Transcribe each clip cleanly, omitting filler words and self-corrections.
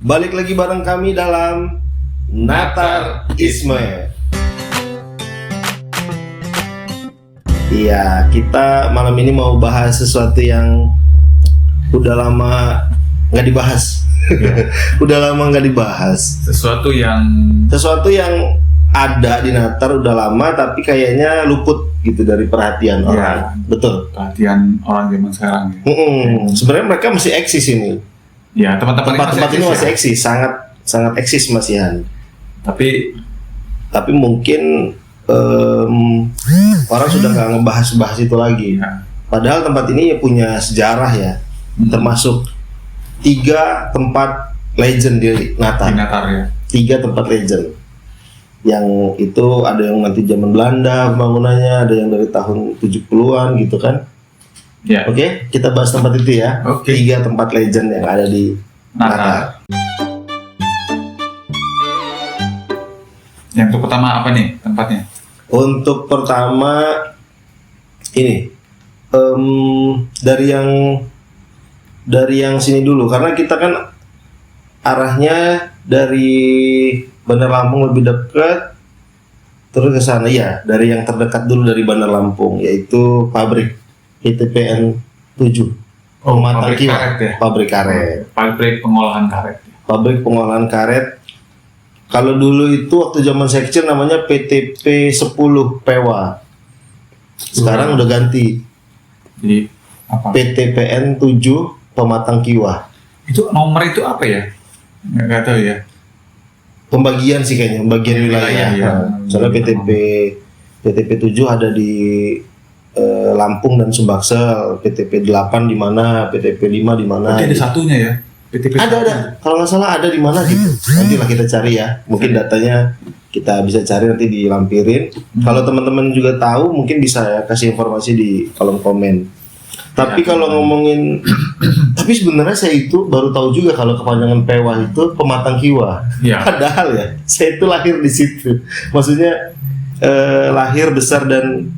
Balik lagi bareng kami dalam Natarisme. Iya, kita malam ini mau bahas sesuatu yang udah lama nggak dibahas. Udah lama nggak dibahas. Sesuatu yang ada di Natar udah lama, tapi kayaknya luput gitu dari perhatian orang. Betul. Perhatian orang zaman sekarang. Ya. Sebenarnya mereka masih eksis ini. Ya, tempat-tempat ini masih eksis, sangat eksis masihan. Tapi mungkin orang sudah nggak ngebahas itu lagi. Ya. Padahal tempat ini punya sejarah ya, termasuk 3 tempat legend di Natar. Di Natar ya. 3 tempat legend. Yang itu ada yang nanti zaman Belanda pembangunannya, ada yang dari tahun 70-an gitu kan. Ya. Oke, kita bahas tempat itu ya. 3 tempat legend yang ada di Natar. Yang pertama apa nih tempatnya? Untuk pertama ini dari yang sini dulu, karena kita kan arahnya dari Bandar Lampung lebih dekat, terus ke sana ya. Dari yang terdekat dulu dari Bandar Lampung, yaitu pabrik PTPN 7. Pabrik karet ya. Pabrik karet. Pabrik pengolahan karet. Pabrik pengolahan karet. Kalau dulu itu waktu zaman saya kecil namanya PTP 10 Pewa. Sekarang udah ganti. Jadi apa? PTPN 7 Pematang Kiwah. Itu nomor itu apa ya? Nggak tahu ya. Pembagian sih kayaknya, pembagian wilayah. Ya. Soalnya PTP 7 ada di Lampung dan Sumbaksel, PTP 8 di mana, PTP 5 di mana. Ada satunya ya. PTP ada. Kalau nggak salah ada di mana gitu. Nanti lah kita cari ya. Mungkin datanya kita bisa cari, nanti dilampirin. Kalau teman-teman juga tahu, mungkin bisa kasih informasi di kolom komen. Tapi kalau ngomongin, tapi sebenarnya saya itu baru tahu juga kalau kepanjangan Pewa itu Pematang Kiwah. Ya. Padahal ya, saya itu lahir di situ. Maksudnya lahir besar dan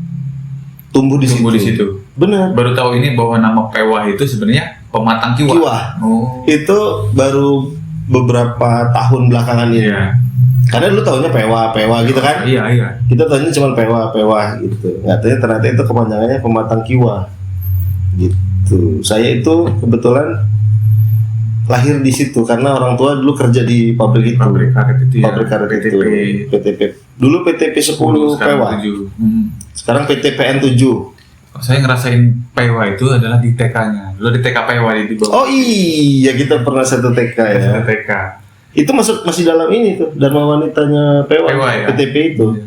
tumbuh di situ. Benar. Baru tahu ini bahwa nama Pewa itu sebenarnya Pematang Kiwah. Oh. Itu baru beberapa tahun belakangan ini. Iya. Karena dulu tahunya Pewa gitu kan? Iya. Kita tahunya cuma Pewa gitu. Nggak tahunya ternyata itu kepanjangannya Pematang Kiwah. Gitu. Saya itu kebetulan lahir di situ karena orang tua dulu kerja di pabrik itu. Pabrik karet itu ya. Pabrik karet PTP. itu. PTP. Dulu PTP 10 Pewa. 7. Sekarang PTPN 7. Saya ngerasain Pewa itu adalah di TK-nya. Dulu di TK Pewa di bawah. Oh iya, kita pernah satu TK ya. Satu TK. Itu masih dalam ini tuh, Dharma Wanitanya Pewa ya? PTP itu.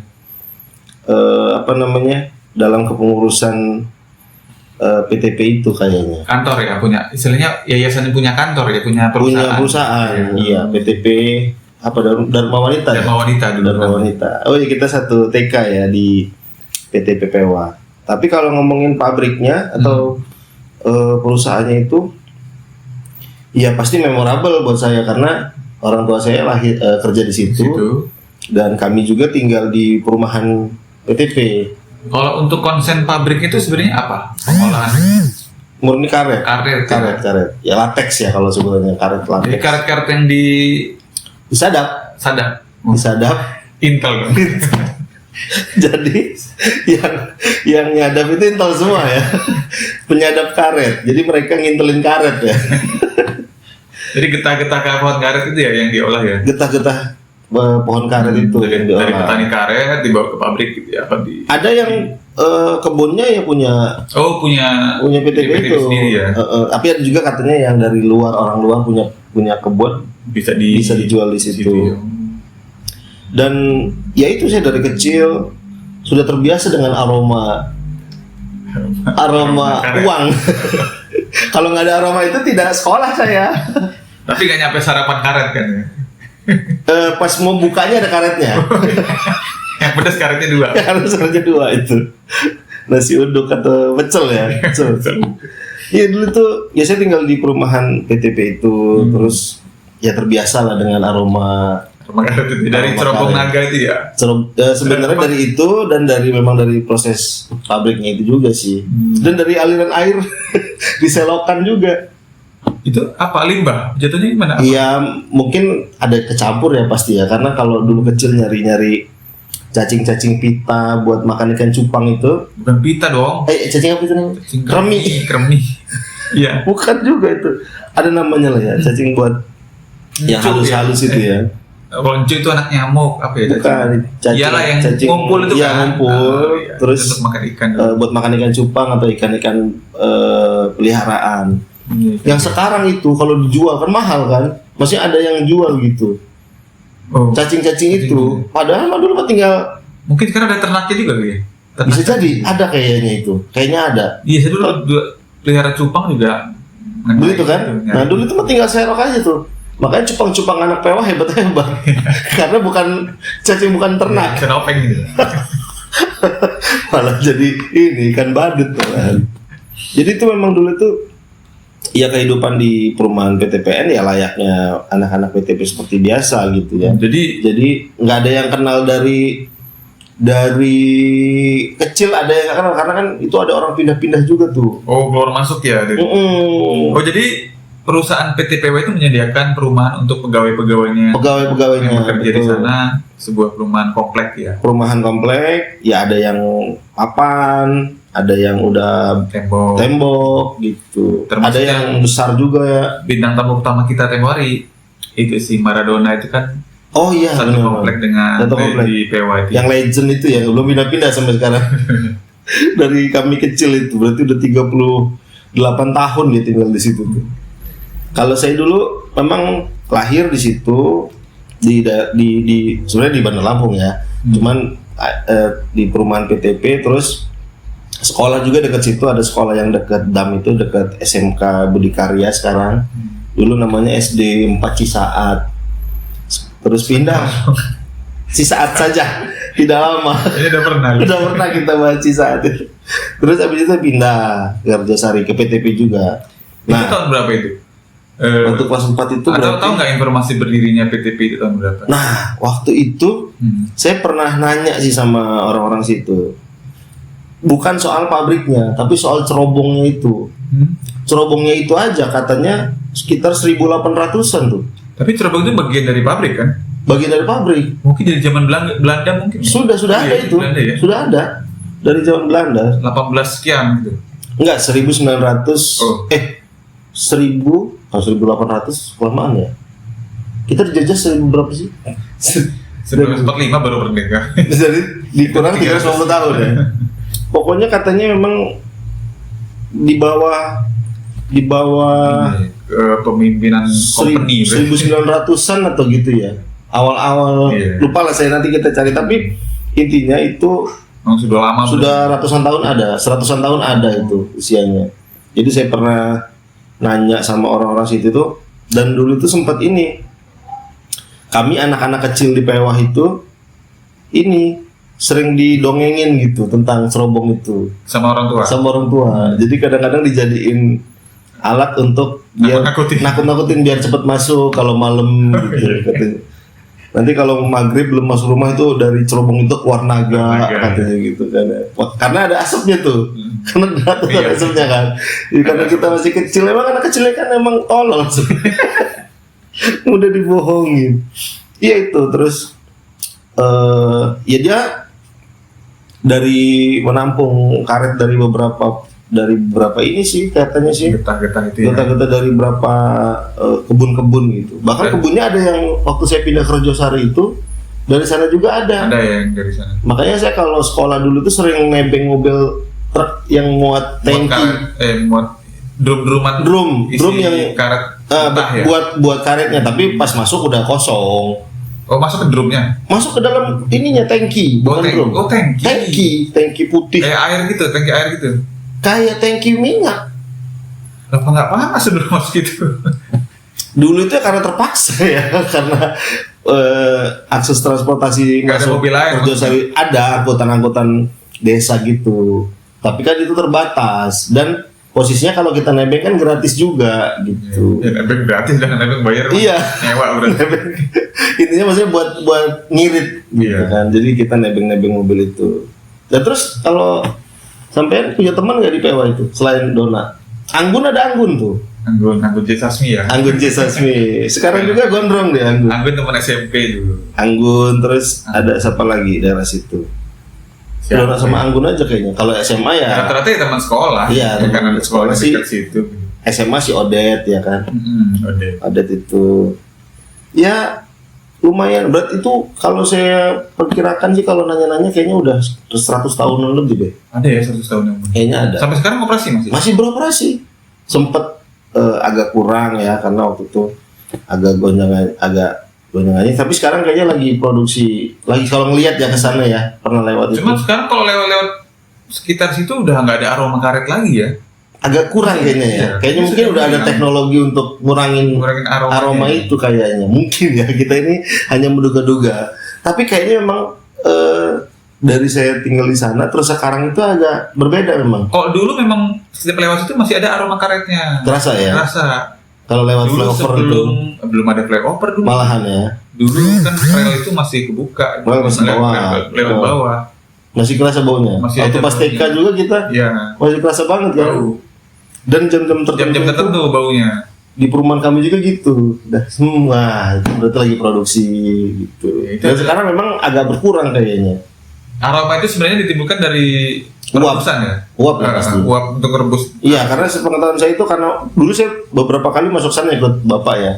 Iya. Dalam kepengurusan PTP itu kayaknya. Kantor ya punya, istilahnya yayasan punya kantor ya, punya perusahaan. Punya perusahaan, iya. PTP apa Dharma Wanita. Dharma Wanita dulu. Dharma Wanita. Oh iya, kita satu TK ya di PTP Pewa. Tapi kalau ngomongin pabriknya atau perusahaannya itu, ya pasti memorable buat saya karena orang tua saya lahir kerja di situ. Dan kami juga tinggal di perumahan PTP. Kalau untuk konsen pabrik itu sebenarnya apa? Pengolahan Murni karet. Karet. Ya latex ya kalau sebenarnya karet Jadi latex. karet-karet yang Disadap. disadap Intel dong. Jadi yang nyadap itu Intel semua ya. Penyadap karet. Jadi mereka ngintelin karet ya. Jadi getah-getah pohon karet itu ya yang diolah ya. Getah-getah pohon karet itu yang diolah. Dari petani karet dibawa ke pabrik gitu ya. Ada yang kebunnya ya punya PTP itu sendiri ya. Tapi ada juga katanya yang dari luar, orang luar punya kebun bisa dijual di situ. Dan ya itu, saya dari kecil sudah terbiasa dengan aroma uang. Kalau nggak ada aroma itu tidak sekolah saya. Tapi nggak nyampe sarapan karet kan ya? Pas mau bukanya ada karetnya. Yang pedas karetnya 2. Harus karetnya 2 itu. Nasi uduk atau pecel ya. Iya dulu tuh, ya saya tinggal di perumahan PTP itu, terus ya terbiasa lah dengan aroma dari cerobong naga itu ya. Sebenarnya dari itu dan memang dari proses pabriknya itu juga sih. Dan dari aliran air diselokan juga. Itu apa limbah? Jatuhnya gimana? Iya, mungkin ada kecampur ya pasti ya, karena kalau dulu kecil nyari-nyari cacing-cacing pita buat makan ikan cupang itu. Bukan pita dong. Cacing apa itu namanya? Cacing Kremi. Kremi. Iya. Bukan juga itu. Ada namanya lah ya, cacing buat yang Muncul halus-halus itu ya. Ronco itu anak nyamuk apa ya? Bukan, cacing. Iyalah yang cacing, ngumpul itu iya, kan. ngumpul. Iya. Terus Untuk makan ikan. buat makan ikan cupang atau ikan-ikan peliharaan. Iya. Yang sekarang itu kalau dijual kan mahal kan, masih ada yang jual gitu. Oh. Cacing-cacing itu, padahal mah dulu mah tinggal Mungkin karena ada ternaknya juga ya. bisa jadi ada kayaknya itu, kayaknya ada. Iya, saya dulu pelihara cupang juga. Begitu kan? Nah dulu itu mah tinggal serok aja tuh. Makanya cupang-cupang anak pewah hebat-hebat. Karena bukan cacing, bukan ternak. Kenopeng gitu. Malah jadi ini ikan badut kan. Jadi itu memang dulu tuh ya kehidupan di perumahan PTPN ya layaknya anak-anak PTP seperti biasa gitu ya. Jadi nggak ada yang kenal dari kecil, ada yang nggak kenal karena kan itu ada orang pindah-pindah juga tuh. Oh, keluar masuk ya. Oh, jadi perusahaan PTPW itu menyediakan perumahan untuk pegawai-pegawainya Pegawai-pegawainya yang bekerja di betul. sana, sebuah perumahan komplek ya. Perumahan komplek, ya ada yang papan, ada yang udah tembok gitu. Termasuk Ada yang besar juga ya. Bintang tamu utama kita tempo hari itu si Maradona itu kan Oh iya, satu benar. komplek dengan Satu komplek. di PW itu. Yang legend itu ya, belum pindah-pindah sampai sekarang. Dari kami kecil itu, berarti udah 38 tahun dia tinggal di situ tuh. Kalau saya dulu memang lahir di situ di sebenarnya di Bandar Lampung ya. Cuman di perumahan PTP, terus sekolah juga dekat situ, ada sekolah yang dekat DAM itu, dekat SMK Budi Karya sekarang. Dulu namanya SD 4 Cisaat. Terus pindah Cisaat saja, tidak lama. Ini udah pernah. Udah pernah kita bahas Cisaat itu. Terus habis itu pindah ke Arjosari, ke PTP juga. Itu Nah, tahun berapa itu? untuk kelas 4 itu Atau berarti. tahu nggak informasi berdirinya PTP itu tahun berapa? Nah, waktu itu saya pernah nanya sih sama orang-orang situ. Bukan soal pabriknya, tapi soal cerobongnya itu. Cerobongnya itu aja katanya sekitar 1800-an tuh. Tapi Cerobong itu bagian dari pabrik kan? Bagian dari pabrik. Mungkin dari zaman Belanda mungkin. Ya? Sudah ada Iya, itu. Belanda ya? Sudah ada dari zaman Belanda. 18 sekian gitu. Enggak, 1900 Oh. 1000 atau 1800 kelamaan ya. Kita dijajah 1000 berapa sih? 1945 baru merdeka. Jadi dikurang 350 tahun ya. Pokoknya katanya memang di bawah Pemimpinan company. 1900-an atau gitu ya. Awal-awal Iya. lupa lah saya, nanti kita cari, tapi intinya itu Memang sudah lama. sudah ratusan tahun ada, 100-an tahun ada itu usianya. Jadi saya pernah nanya sama orang-orang situ tuh, dan dulu itu sempat ini, kami anak-anak kecil di Pewah itu ini sering didongengin gitu tentang cerobong itu sama orang tua. sama orang tua. Jadi kadang-kadang dijadiin alat untuk biar nakut-nakutin biar cepet masuk kalau malam gitu katanya. Nanti kalau maghrib belum masuk rumah itu dari cerobong itu keluar naga katanya gitu kan. Wah, karena ada asapnya tuh. Karena ada asapnya kan. Jadi karena kita masih kecil, emang anak kecilnya kan emang tolol. Udah dibohongin. Iya itu, terus ya dia dari menampung karet dari beberapa ini sih katanya sih. Getah-getah itu ya. Getah-getah dari berapa kebun-kebun gitu. Bahkan kebunnya ada yang waktu saya pindah ke Rojosari itu dari sana juga ada. Ada yang dari sana. Makanya saya kalau sekolah dulu tuh sering nebeng mobil truk yang muat tangki, Muat drum-druman. drum yang karet mentah ya. buat karetnya, tapi pas masuk udah kosong. Oh, masuk ke drumnya. Masuk ke dalam ininya tangki, bukan drum. Oh, tangki. Tangki putih. Kayak air gitu, tangki air gitu. Kayak tangki minyak. Kenapa nggak panas dulu masuk gitu? Dulu itu ya karena terpaksa ya, karena akses transportasi Nggak ada masuk mobil lain, Rojosari, ada angkutan-angkutan desa gitu. Tapi kan itu terbatas, dan posisinya kalau kita nebeng kan gratis juga gitu. Ya, nebeng gratis, jangan nebeng bayar. Iya. Nyewa berarti. Nebeng. Intinya maksudnya buat ngirit gitu Iya. kan. Jadi kita nebeng mobil itu. Dan terus kalau sampean punya teman nggak di PW itu selain Dona? Anggun, ada Anggun tuh. Anggun Jesasmi ya. Anggun C. Sasmi. Sekarang juga gondrong deh Anggun. Anggun teman SMP dulu. Anggun, terus ada siapa lagi daerah situ? Saudara sama Anggun aja kayaknya. Kalau SMA ya Rata-rata ya teman sekolah. Iya, Ya, karena teman sekolah sekolah sih. dekat situ. SMA si Odet ya kan. Oke. Odet itu ya lumayan. Berarti itu kalau saya perkirakan sih kalau nanya-nanya kayaknya udah 100 tahunan lebih deh. Ada ya 100 tahun yang lalu. Kayaknya ada. Sampai sekarang operasi masih? Masih beroperasi. Sempet agak kurang ya karena waktu itu agak gonjangannya. Tapi sekarang kayaknya lagi produksi. Lagi kalau ngelihat ya ke sana ya, pernah lewat Cuma itu. sekarang kalau lewat-lewat sekitar situ udah nggak ada aroma karet lagi ya. Agak kurang kayaknya ya. Iya. Kayaknya mungkin Sudah udah ada kurang. teknologi untuk ngurangin aroma. aroma itu kayaknya. Mungkin ya kita ini hanya menduga-duga. Tapi kayaknya memang dari saya tinggal di sana terus sekarang itu agak berbeda memang. Kalau dulu memang setiap lewat situ masih ada aroma karetnya. Terasa ya. Terasa. Kalau lewat Dulu flyover sebelum itu belum ada flyover dulu. malahan ya. Dulu kan rel itu masih kebuka. Rel masih bawah. Lewat Oh. bawah. Masih kerasa baunya. Masih Waktu ada pas TK baunya. juga kita Iya. masih kerasa banget kan. Bau. Dan jam-jam tertentu, Jam-jam tertentu baunya. di perumahan kami juga gitu. Dah semua itu berarti lagi produksi gitu. Itu Dan ada- sekarang memang agak berkurang kayaknya. Aroma itu sebenarnya ditimbulkan dari Uap. rebusan ya. Uap ya pasti. Uap untuk rebus. Iya, karena sepengetahuan saya itu karena dulu saya beberapa kali masuk sana ikut bapak ya.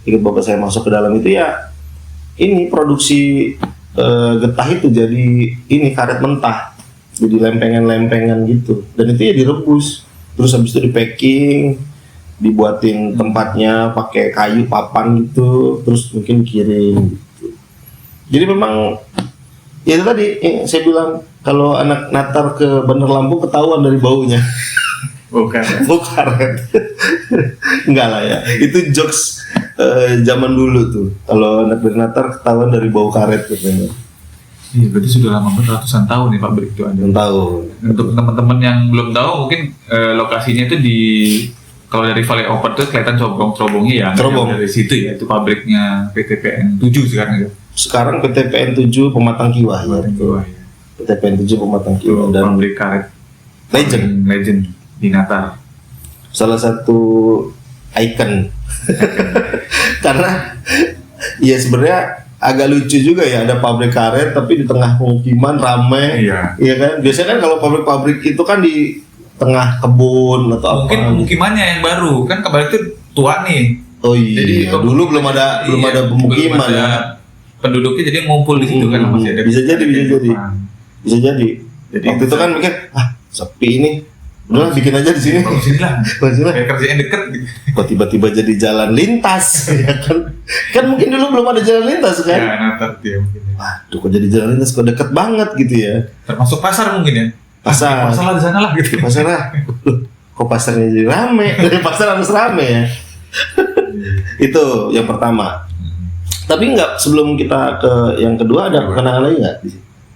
Ikut bapak saya masuk ke dalam itu ya ini produksi getah itu jadi ini karet mentah. Jadi lempengan-lempengan gitu. Dan itu ya direbus. Terus habis itu di packing, dibuatin tempatnya pakai kayu papan gitu, terus mungkin kirim gitu. Jadi memang ya itu tadi saya bilang kalau anak Natar ke Bandar Lampung ketahuan dari baunya. Bukan. Bau karet. Enggak lah ya. Itu jokes zaman dulu tuh. Kalau anak dari Natar ketahuan dari bau karet katanya. Iya, berarti sudah lama banget, ratusan tahun nih Pak Brik itu ada. Belum tahu. Untuk teman-teman yang belum tahu mungkin lokasinya itu di kalau dari flyover tuh kelihatan cerobongnya ya. nggak Cerobong. jauh dari situ ya, itu pabriknya PTPN 7 sekarang ya. Sekarang PTPN 7 Pematang Kiwah ya. Wah, ya. PTPN 7 Pematang Itu Kiwah dan pabrik karet legend di Natal. salah satu ikon. Karena ya sebenarnya agak lucu juga ya ada pabrik karet tapi di tengah pemukiman ramai. Iya. Iya kan? Biasanya kan kalau pabrik-pabrik itu kan di tengah kebun atau Mungkin apa. pemukimannya yang baru kan kabar itu tua nih. Oh iya. Dulu belum ada pemukiman belum ada ya. penduduknya jadi ngumpul di situ kan masih ada. Bisa jadi. Bisa jadi. Jadi Waktu itu kan mikir, sepi ini. Udah bikin aja di sini. Bagus sini lah. Bagus lah. Kayak kerjanya deket gitu. Kok tiba-tiba jadi jalan lintas ya kan? Kan mungkin dulu belum ada jalan lintas kan? Ya, Natal dia mungkin. Waduh, kok jadi jalan lintas kok deket banget gitu ya? Termasuk pasar mungkin ya. Pasar. Masalah di sana lah gitu. Pasar lah. Kok pasarnya jadi rame? Pasar harus rame ya. Itu yang pertama. Tapi nggak sebelum kita ke yang kedua ada kenangan lagi nggak?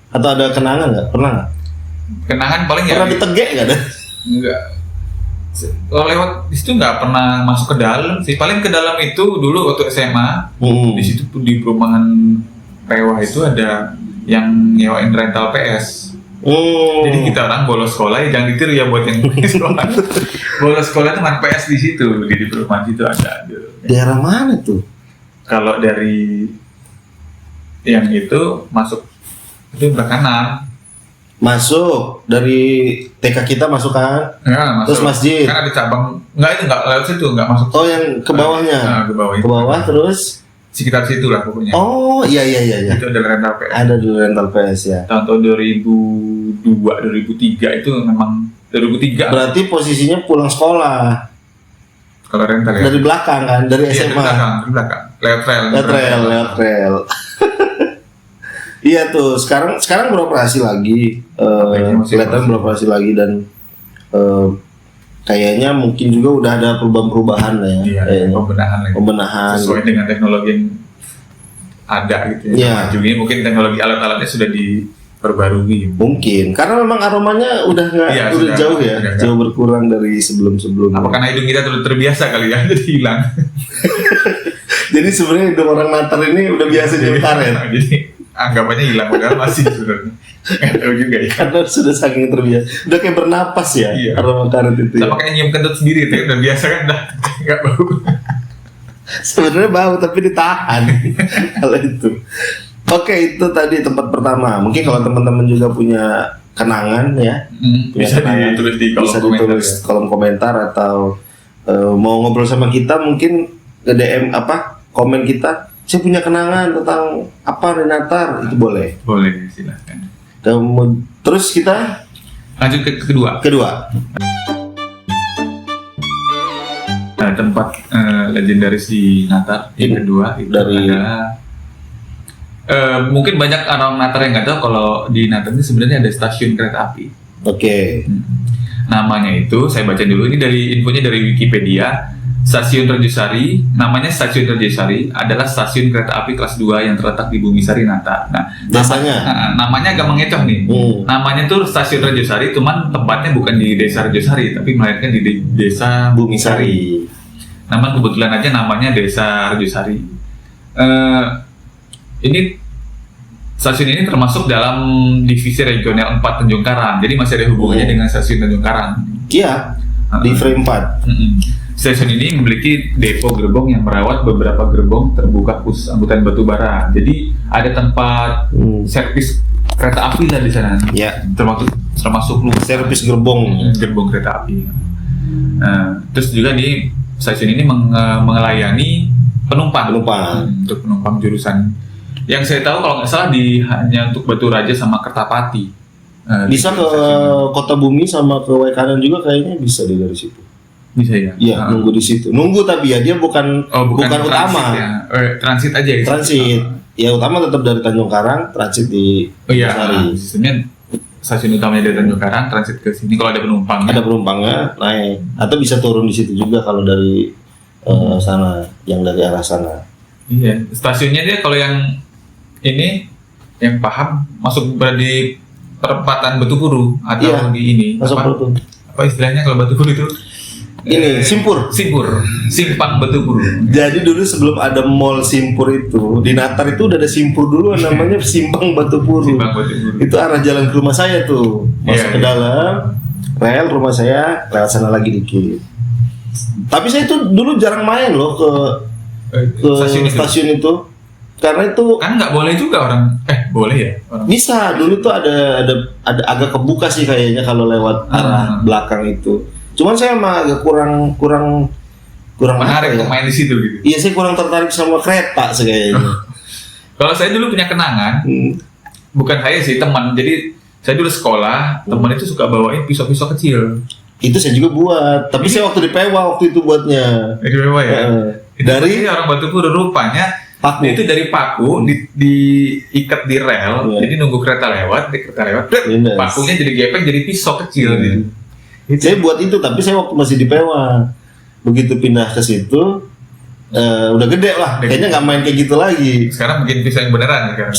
Atau ada kenangan nggak? Pernah nggak? Kenangan paling ya. Pernah ditegek nggak ada? Enggak. Kalau lewat di situ nggak pernah masuk ke dalam sih. Paling ke dalam itu dulu waktu SMA. Di situ di perumahan Pewah itu ada yang nyewain rental PS. Jadi kita orang bolos sekolah ya jangan ditiru ya buat yang sekolah. Bolos sekolah itu main PS di situ di perumahan situ ada. Daerah mana tuh? Kalau dari yang itu masuk itu belah kanan. Masuk dari TK kita masuk kan? Ya, masuk. Terus masjid. Kan ada cabang. Enggak lewat situ, enggak masuk. Oh yang ke bawahnya? Nah, ke bawah. Ke bawah terus? Sekitar situ lah pokoknya. Oh iya. Itu ada rental PS. Ada dulu rental PS ya. Tahun-tahun 2002, 2003 itu memang 2003. Berarti posisinya pulang sekolah Kalau rental ya. dari belakang kan? Dari Iya, SMA. dari belakang. Lewat Lewat rel. Iya tuh. Sekarang beroperasi lagi. Masih Kelihatan beroperasi lagi dan kayaknya mungkin juga udah ada perubahan-perubahan lah ya. Iya, Kayaknya. pembenahan lagi. Pembenahan. Sesuai dengan teknologi yang ada gitu ya. Iya. Majunya mungkin teknologi alat-alatnya sudah diperbarui. Mungkin karena memang aromanya udah nggak Iya, udah sudah, jauh ya, sudah jauh berkurang dari sebelum-sebelumnya. Apa karena hidung kita terbiasa kali ya, jadi hilang. Jadi sebenarnya hidung orang Natar ini udah biasa jadi karet. Jadi anggapannya hilang padahal masih sebenarnya. Nggak tahu juga ya. Karena sudah saking terbiasa, udah kayak bernapas ya Iya. aroma karet itu. Sama Ya. kayak nyium kentut sendiri tuh, udah biasa kan udah nggak bau. Sebenarnya bau tapi ditahan kalau itu. Oke, itu tadi tempat pertama. Mungkin kalau teman-teman juga punya kenangan ya, Bisa kenangan, ditulis di kolom bisa komentar. ditulis Ya. kolom komentar atau mau ngobrol sama kita mungkin ke DM komen kita. Saya punya kenangan tentang apa Renatar, itu boleh. Boleh, silahkan. Terus kita Lanjut ke kedua. Tempat legendaris di Natar yang kedua itu Dari- adalah mungkin banyak orang Natar yang nggak tahu kalau di Natar ini sebenarnya ada stasiun kereta api. Oke. Namanya itu saya baca dulu, ini dari infonya dari Wikipedia. Stasiun Rejosari, namanya Stasiun Rejosari adalah stasiun kereta api kelas 2 yang terletak di Bumisari Natar. Nah, Desanya. namanya agak mengecoh nih. Namanya tuh Stasiun Rejosari, cuman tempatnya bukan di Desa Rejosari, tapi melainkan di Desa Bumisari. Namun kebetulan aja namanya Desa Rejosari. Ini stasiun ini termasuk dalam divisi regional 4 Tanjung Karang, jadi masih ada hubungannya dengan stasiun Tanjung Karang. Iya, di frame 4. Stasiun ini memiliki depo gerbong yang merawat beberapa gerbong terbuka khusus angkutan batu bara. Jadi ada tempat servis kereta api lah di sana. Ya, Termasuk lu servis gerbong. gerbong kereta api. Terus juga di stasiun ini melayani penumpang. Untuk penumpang jurusan. Yang saya tahu kalau nggak salah hanya untuk Batu Raja sama Kertapati. Bisa di ke stasiun. Kota Bumi sama ke Waikanan juga kayaknya bisa deh dari situ. Bisa ya? Iya, nunggu di situ. Nunggu tapi ya dia bukan transit utama. ya. Transit aja ya? Transit. Ya utama tetap dari Tanjung Karang, transit di Oh iya, Sari. sistemnya stasiun utamanya dari Tanjung Karang, transit ke sini kalau ada penumpang. Ada penumpangnya naik atau bisa turun di situ juga kalau dari sana, yang dari arah sana. Iya, stasiunnya dia kalau yang ini yang paham masuk di perempatan Batu Puru atau Iya, di ini Masuk apa, perut. apa istilahnya kalau Batu Puru itu? Ini Simpur. Simpang Batu Puru. Jadi dulu sebelum ada mall Simpur itu di Natar itu udah ada Simpur dulu namanya Simpang Batu Puru. Simpang Batu Puru. Itu arah jalan ke rumah saya tuh. Masuk Iya, ke iya. dalam rel rumah saya, lewat sana lagi dikit. Tapi saya itu dulu jarang main loh ke Stasiun itu. stasiun itu. Karena itu Kan nggak boleh juga orang. Boleh ya orang. bisa dulu tuh ada agak kebuka sih kayaknya kalau lewat arah belakang itu. Cuman saya mah agak kurang Menarik apa untuk main di situ gitu. Iya, saya kurang tertarik sama kereta kayaknya. Kalau saya dulu punya kenangan, bukan saya sih teman. Jadi saya dulu sekolah, teman itu suka bawain pisau-pisau kecil. Itu saya juga buat, tapi saya waktu di PEWA waktu itu buatnya. Di bawah ya. Dari Dari orang Batu Puru rupanya paku. itu dari paku diikat di rel, Iya. jadi nunggu kereta lewat, Yes. pakunya jadi gepeng jadi pisau kecil. Gitu. Saya buat itu, tapi saya waktu masih di PEWA. Begitu pindah ke situ, udah gede lah. Kayaknya nggak main kayak gitu lagi. Sekarang bikin pisau yang beneran ya kan.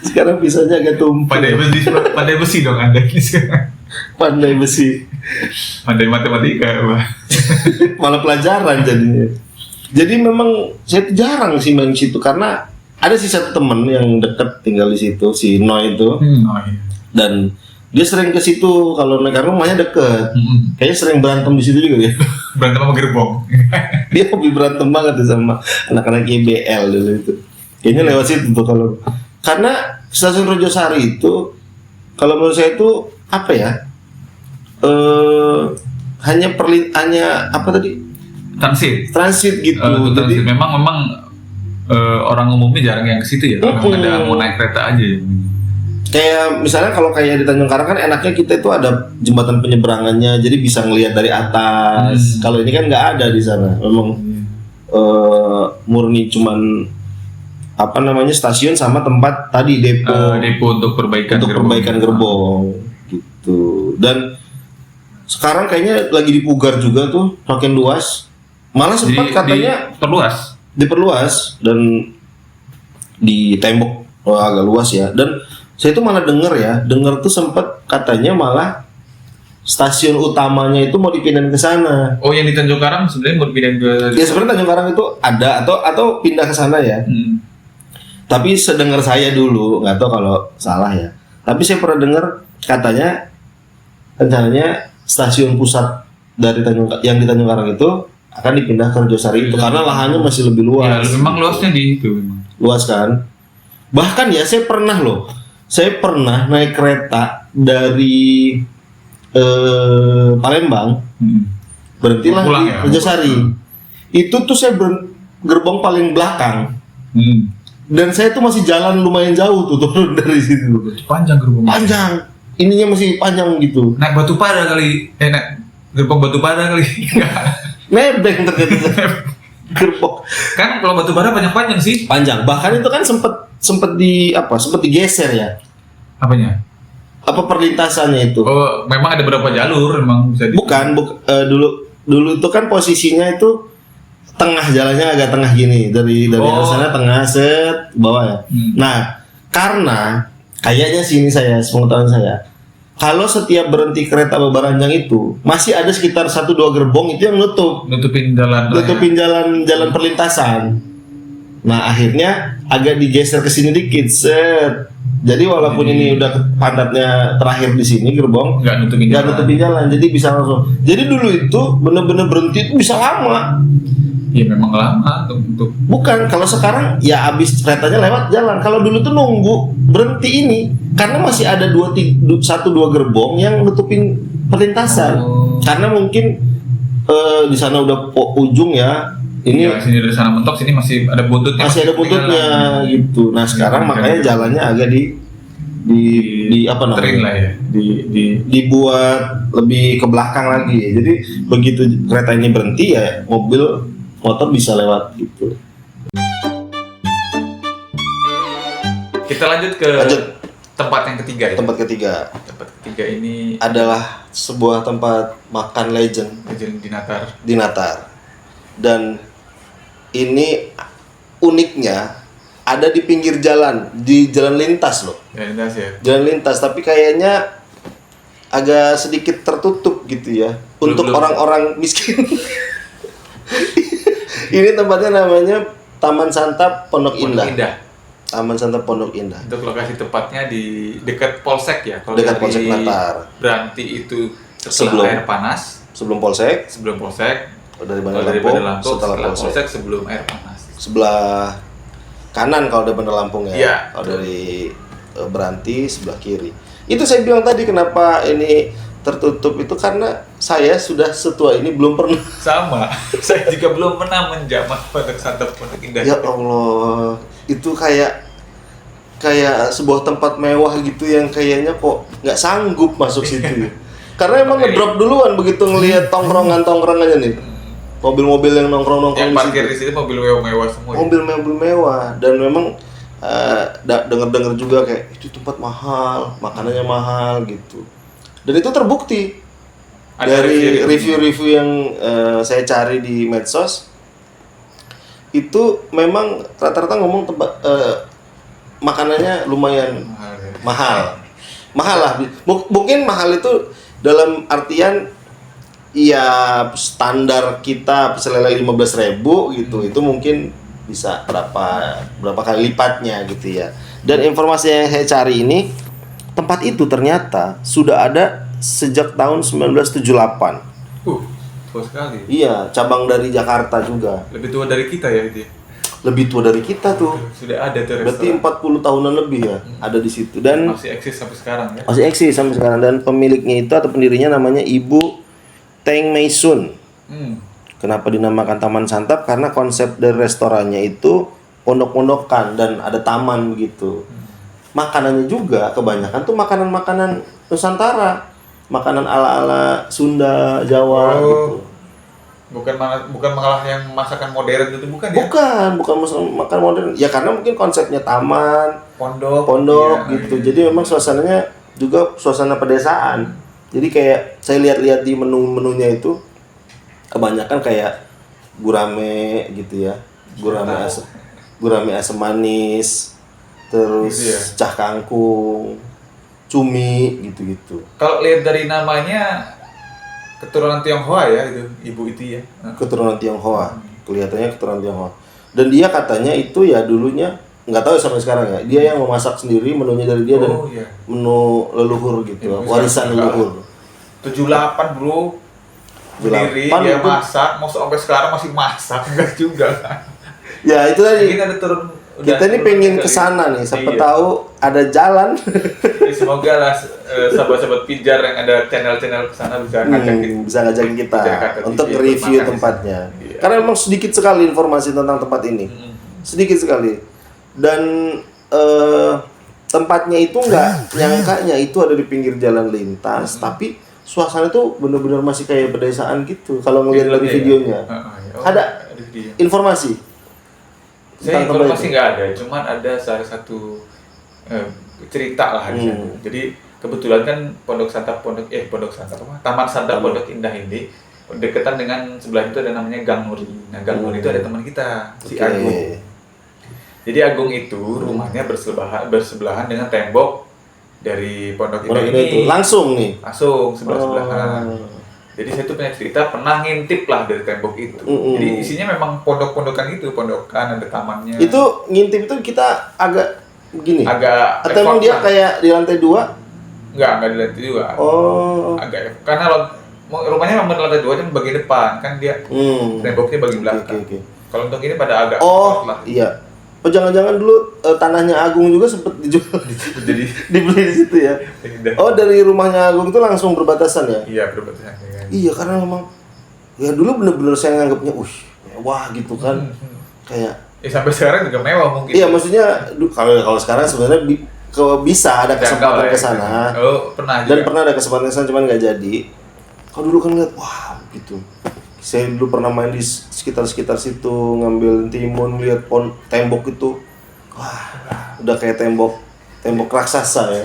Sekarang pisaunya agak tumpul. Pandai besi dong Anda ini sekarang. Pandai besi. Pandai matematika. Wah. Malah pelajaran jadinya. Jadi memang saya jarang sih main di situ karena ada sih satu temen yang deket tinggal di situ, si Noy itu, Oh iya. dan dia sering ke situ kalau naik karena rumahnya deket. Kayaknya sering berantem di situ juga dia. Berantem sama gerbong. Dia hobi berantem banget tuh sama anak-anak IBL dulu itu. Kayaknya lewat situ tuh kalau karena stasiun Rejosari itu kalau menurut saya itu apa ya? Hanya apa tadi? Transit gitu. Transit. Jadi Memang orang umumnya jarang yang ke situ ya. Memang ada mau naik kereta aja. kayak misalnya kalau kayak di Tanjung Karang kan enaknya kita itu ada jembatan penyeberangannya, jadi bisa ngelihat dari atas. Kalau ini kan nggak ada di sana. Memang murni cuman apa namanya stasiun sama tempat tadi depo Depo untuk perbaikan gerbong gitu. Dan sekarang kayaknya lagi dipugar juga tuh, makin luas. Malah sempat katanya diperluas dan di tembok agak luas ya. Dan saya tuh malah dengar tuh sempat katanya malah stasiun utamanya itu mau dipindahin ke sana. Oh, yang di Tanjung Karang sebenarnya mau pindah ke. Ya sebenarnya Tanjung Karang itu ada atau pindah ke sana ya. Tapi sedengar saya dulu, nggak tahu kalau salah ya. Tapi saya pernah dengar katanya rencananya stasiun pusat dari yang di Tanjung Karang itu akan dipindah ke Rejosari itu karena lahannya masih lebih Ya, luas. memang luasnya di itu memang. Luas kan? Bahkan ya saya pernah naik kereta dari Palembang, berhentilah Pulang di ya? Rejosari. Itu tuh saya gerbong paling belakang. Dan saya tuh masih jalan lumayan jauh tuh turun dari situ. Panjang gerbongnya. Panjang. Ininya masih panjang gitu. Naik batu bara kali. Naik gerbong batu bara kali. Nebeng ternyata. Gerbong Kan kalau batu bara panjang-panjang sih. panjang. Bahkan itu kan sempet digeser ya. Apanya? Apa perlintasannya itu? Oh, memang ada beberapa jalur memang bisa Dulu itu kan posisinya itu tengah, jalannya agak tengah gini dari sana tengah set bawah ya. Nah, karena kayaknya sini sepengetahuan saya, kalau setiap berhenti kereta Bebaranjang itu masih ada sekitar 1-2 gerbong itu yang nutupin jalan. jalan perlintasan. Nah, akhirnya agak digeser ke sini dikit set. Jadi walaupun ini udah pantatnya terakhir di sini gerbong, nggak nutupin jalan, jadi bisa langsung. Jadi dulu itu bener-bener berhenti itu bisa lama. Iya memang lama untuk. Bukan, kalau sekarang ya abis keretanya lewat jalan. Kalau dulu tuh nunggu berhenti ini karena masih ada 1-2 gerbong yang nutupin perlintasan. Karena mungkin di sana udah ujung ya. Ini ya, sini dari sana mentok, sini masih ada buntutnya. Masih ada buntutnya gitu. Nah, sekarang makanya jalannya agak di apa namanya? Lah ya. Dibuat lebih ke belakang lagi. Jadi begitu kereta ini berhenti ya motor bisa lewat gitu. Kita lanjut ke tempat yang ketiga ya. Tempat ketiga. Tempat ketiga ini Adalah sebuah tempat makan legend di Natar. Dan ini uniknya ada di pinggir jalan, di jalan lintas loh. Lintas ya. Jalan lintas, tapi kayaknya agak sedikit tertutup gitu ya untuk orang-orang miskin. Ini tempatnya namanya Taman Santap Pondok Indah. Taman Santap Pondok Indah. Untuk lokasi tepatnya di dekat Polsek ya. Kalau Dekat dari Polsek Natar. Berarti itu setelah air panas. Sebelum Polsek. Dari Bandar Lampung, setelah Polsek sebelum air panas. Sebelah kanan kalau dari Bandar Lampung ya. Iya. Kalau dari Beranti sebelah kiri. Itu saya bilang tadi kenapa ini tertutup itu karena saya sudah setua ini belum pernah. Sama. Saya juga belum pernah menjamah Pondok Santap Pondok Indah. Ya Allah, itu kayak sebuah tempat mewah gitu yang kayaknya kok nggak sanggup masuk situ. Karena emang ngedrop duluan begitu ngelihat tongkrongannya nih. Mobil-mobil yang nongkrong yang parkir di situ mobil mewah semua. Mobil-mobil mewah dan memang dengar juga kayak itu tempat mahal, makanannya mahal gitu. Dan itu terbukti dari review-review yang saya cari di medsos. Itu memang rata-rata ngomong tempat makanannya lumayan mahal lah. Mungkin mahal itu dalam artian ya standar kita pecel lele 15.000 gitu, itu mungkin bisa berapa kali lipatnya gitu ya. Dan informasi yang saya cari ini, tempat itu ternyata sudah ada sejak tahun 1978. Tua sekali. Iya, cabang dari Jakarta juga. Lebih tua dari kita ya itu. Lebih tua dari kita tuh. Sudah ada tuh restoran. Berarti 40 tahunan lebih ya ada di situ dan masih eksis sampai sekarang ya. Masih eksis sampai sekarang dan pemiliknya itu atau pendirinya namanya Ibu Teng Mei Sun. Kenapa dinamakan Taman Santap? Karena konsep dari restorannya itu pondok-pondokan dan ada taman begitu. Makanannya juga kebanyakan tuh makanan-makanan Nusantara, makanan ala-ala Sunda, Jawa gitu. Bukan malah yang masakan modern itu bukan ya? Bukan makan modern. Ya karena mungkin konsepnya taman, pondok ya, gitu. Jadi memang suasananya juga suasana pedesaan. Jadi kayak saya lihat-lihat di menu-menunya itu kebanyakan kayak gurame gitu ya. Gurame asam manis, terus gitu ya? Cah kangkung, cumi gitu-gitu. Kalau lihat dari namanya keturunan Tionghoa ya itu ibu itu ya. Keturunan Tionghoa. Kelihatannya keturunan Tionghoa. Dan dia katanya itu ya dulunya nggak tahu sampai sekarang ya. Dia yang memasak sendiri, menunya dari dia dan iya. menu leluhur gitu, Ya, warisan misalnya leluhur. 78 bro. 78 Sendiri dia itu- masak, mau sampai sekarang masih masak enggak juga kan. Ya itu tadi. Mungkin ada turun. Kita ini pengen kesana nih, siapa Iya. tahu ada jalan. Ya, semoga lah sahabat-sahabat pijar yang ada channel-channel kesana bisa ngajakin. Bisa ngajakin kita Jakarta TV untuk untuk review makan. tempatnya. Iya. Karena memang sedikit sekali informasi tentang tempat ini, sedikit sekali. Dan tempatnya itu nggak nyangkanya itu ada di pinggir jalan lintas, tapi suasana itu benar-benar masih kayak pedesaan gitu. Kalau ngelihat dari videonya, Ada video. informasi. Saya tentang tempat informasi itu. nggak ada, cuman ada salah satu cerita lah di sana. Jadi kebetulan kan Pondok Santap apa? Taman Santap Pondok Indah ini deketan dengan sebelah itu ada namanya Gang Nuri. Nah, Gang Nuri itu ada teman kita, si Oke. Agung. Jadi Agung itu rumahnya bersebelahan dengan tembok dari Pondok Indah Pondok ini. Indah itu langsung nih. Langsung sebelah-sebelahan. Oh. Jadi saya tuh punya cerita pernah ngintip lah dari tembok itu. Jadi isinya memang pondok-pondokan itu, pondokan ada tamannya. Itu ngintip itu kita agak begini. agak Atau emang effort dia lah. kayak di lantai 2? Enggak di lantai 2. Oh. Agak karena rumahnya memang di lantai 2 cuma bagian depan kan dia temboknya bagian belakang. Oke. Kalau untuk ini pada agak Oh, effort lah. iya. Oh, jangan-jangan dulu tanahnya Agung juga sempat dijual. Jadi Dibeli di situ ya. Oh, dari rumahnya Agung itu langsung berbatasan ya? iya berbatasan kan. Iya, karena memang ya dulu bener-bener saya nganggapnya, mewah gitu kan. Kayak Sampai sekarang juga mewah mungkin. iya, maksudnya kalau sekarang sebenarnya bisa ada kesempatan Jangkau lah ya. ke sana. Oh, pernah juga. Dan pernah ada kesempatan ke sana cuman nggak jadi. Kalau dulu kan ngeliat, wah gitu. Saya dulu pernah main di sekitar situ, ngambil timun, lihat tembok itu. Wah, udah kayak tembok raksasa ya.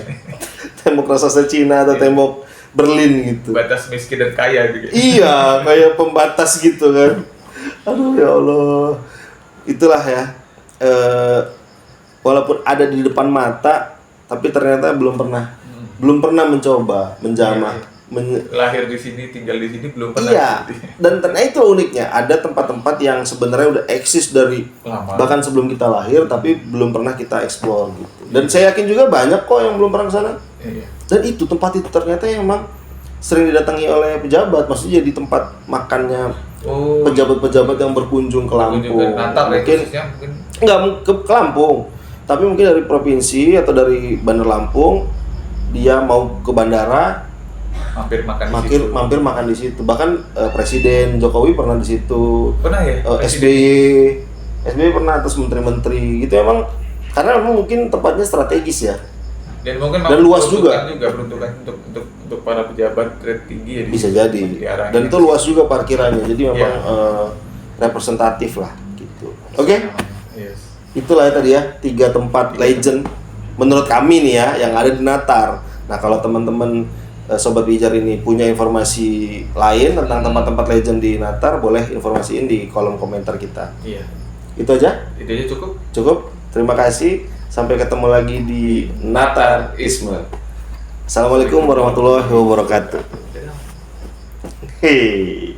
Tembok raksasa Cina atau tembok Berlin gitu. Batas miskin dan kaya gitu. Iya, kayak pembatas gitu kan. Aduh ya Allah. Itulah ya. Walaupun ada di depan mata, tapi ternyata belum pernah mencoba menjamah. Lahir di sini, tinggal di sini belum pernah. Iya. Dan itu uniknya, ada tempat-tempat yang sebenarnya udah eksis dari Lama. bahkan sebelum kita lahir, tapi belum pernah kita explore gitu. Dan saya yakin juga banyak kok yang belum pernah ke sana. Iya. Dan itu tempat itu ternyata emang sering didatangi oleh pejabat, maksudnya jadi tempat makannya Oh, pejabat-pejabat yang berkunjung ke Lampung. kunjungan Natal ya, Mungkin khususnya mungkin. enggak ke Lampung, tapi mungkin dari provinsi atau dari Bandar Lampung dia mau ke bandara, Mampir makan di situ. mampir makan di situ. Bahkan Presiden Jokowi pernah di situ, Pernah ya? SBY pernah, atas menteri-menteri gitu. Emang karena memang mungkin tempatnya strategis ya. Dan mungkin Dan luas juga. peruntukan untuk para pejabat grade tinggi ya. Bisa jadi. diarahin. Dan itu luas juga parkirannya. Jadi memang Iya. representatif lah gitu. Oke. Yes. Itulah ya tadi ya 3 tempat legend menurut kami nih ya yang ada di Natar. Nah, kalau teman-teman Sobat Pijar ini punya informasi lain tentang tempat-tempat legend di Natar, boleh informasiin di kolom komentar kita. Iya. Itu aja? Itu aja cukup. Cukup? Terima kasih. Sampai ketemu lagi di Natar Isme. Assalamualaikum warahmatullahi wabarakatuh. Hei.